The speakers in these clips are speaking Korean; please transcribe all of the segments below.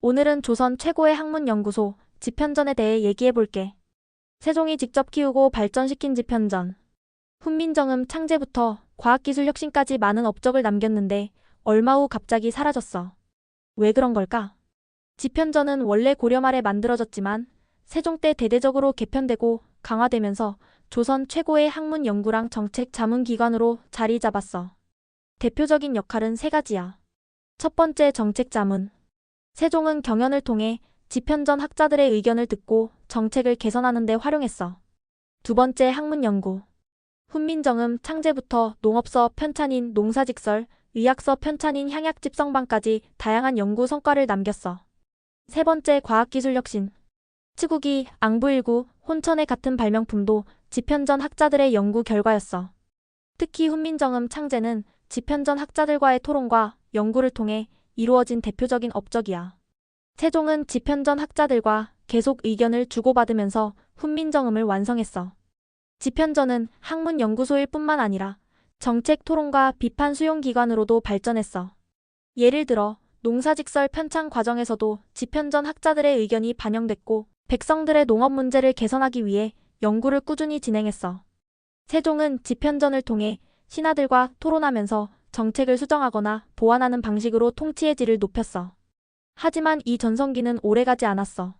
오늘은 조선 최고의 학문연구소, 집현전에 대해 얘기해볼게. 세종이 직접 키우고 발전시킨 집현전. 훈민정음 창제부터 과학기술 혁신까지 많은 업적을 남겼는데 얼마 후 갑자기 사라졌어. 왜 그런 걸까? 집현전은 원래 고려 말에 만들어졌지만 세종 때 대대적으로 개편되고 강화되면서 조선 최고의 학문연구랑 정책 자문기관으로 자리 잡았어. 대표적인 역할은 세 가지야. 첫 번째, 정책 자문. 세종은 경연을 통해 집현전 학자들의 의견을 듣고 정책을 개선하는 데 활용했어. 두 번째, 학문연구. 훈민정음 창제부터 농업서 편찬인 농사직설, 의학서 편찬인 향약집성반까지 다양한 연구 성과를 남겼어. 세 번째, 과학기술 혁신. 치국이, 앙부일구, 혼천의 같은 발명품도 집현전 학자들의 연구 결과였어. 특히 훈민정음 창제는 집현전 학자들과의 토론과 연구를 통해 이루어진 대표적인 업적이야. 세종은 집현전 학자들과 계속 의견을 주고받으면서 훈민정음을 완성했어. 집현전은 학문연구소일 뿐만 아니라 정책 토론과 비판 수용 기관으로도 발전했어. 예를 들어 농사직설 편찬 과정에서도 집현전 학자들의 의견이 반영됐고 백성들의 농업 문제를 개선하기 위해 연구를 꾸준히 진행했어. 세종은 집현전을 통해 신하들과 토론하면서 정책을 수정하거나 보완하는 방식으로 통치의 질을 높였어. 하지만 이 전성기는 오래가지 않았어.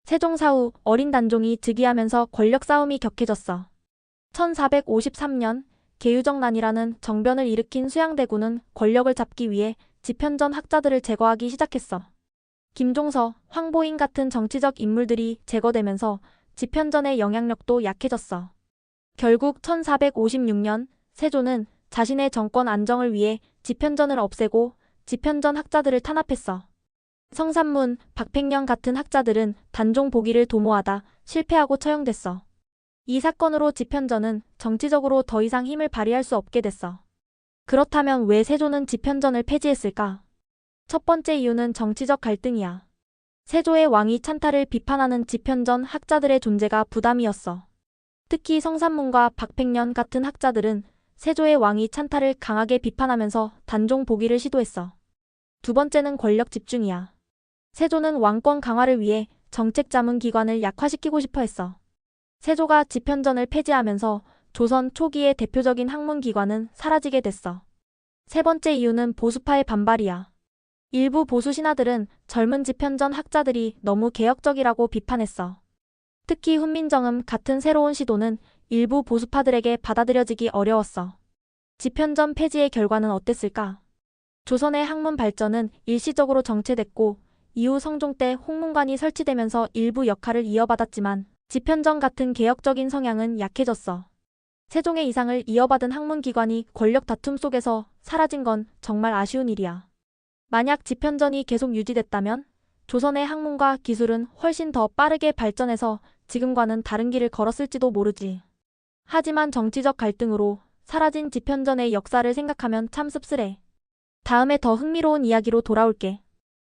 세종 사후 어린 단종이 즉위하면서 권력 싸움이 격해졌어. 1453년 계유정난이라는 정변을 일으킨 수양대군은 권력을 잡기 위해 집현전 학자들을 제거하기 시작했어. 김종서, 황보인 같은 정치적 인물들이 제거되면서 집현전의 영향력도 약해졌어. 결국 1456년 세조는 자신의 정권 안정을 위해 집현전을 없애고 집현전 학자들을 탄압했어. 성산문, 박팽령 같은 학자들은 단종 복위를 도모하다 실패하고 처형됐어. 이 사건으로 집현전은 정치적으로 더 이상 힘을 발휘할 수 없게 됐어. 그렇다면 왜 세조는 집현전을 폐지했을까? 첫 번째 이유는 정치적 갈등이야. 세조의 왕위 찬탈을 비판하는 집현전 학자들의 존재가 부담이었어. 특히 성산문과 박팽년 같은 학자들은 세조의 왕위 찬탈을 강하게 비판하면서 단종 복위를 시도했어. 두 번째는 권력 집중이야. 세조는 왕권 강화를 위해 정책 자문 기관을 약화시키고 싶어 했어. 세조가 집현전을 폐지하면서 조선 초기의 대표적인 학문 기관은 사라지게 됐어. 세 번째 이유는 보수파의 반발이야. 일부 보수 신하들은 젊은 집현전 학자들이 너무 개혁적이라고 비판했어. 특히 훈민정음 같은 새로운 시도는 일부 보수파들에게 받아들여지기 어려웠어. 집현전 폐지의 결과는 어땠을까? 조선의 학문 발전은 일시적으로 정체됐고 이후 성종 때 홍문관이 설치되면서 일부 역할을 이어받았지만 집현전 같은 개혁적인 성향은 약해졌어. 세종의 이상을 이어받은 학문기관이 권력 다툼 속에서 사라진 건 정말 아쉬운 일이야. 만약 집현전이 계속 유지됐다면 조선의 학문과 기술은 훨씬 더 빠르게 발전해서 지금과는 다른 길을 걸었을지도 모르지. 하지만 정치적 갈등으로 사라진 집현전의 역사를 생각하면 참 씁쓸해. 다음에 더 흥미로운 이야기로 돌아올게.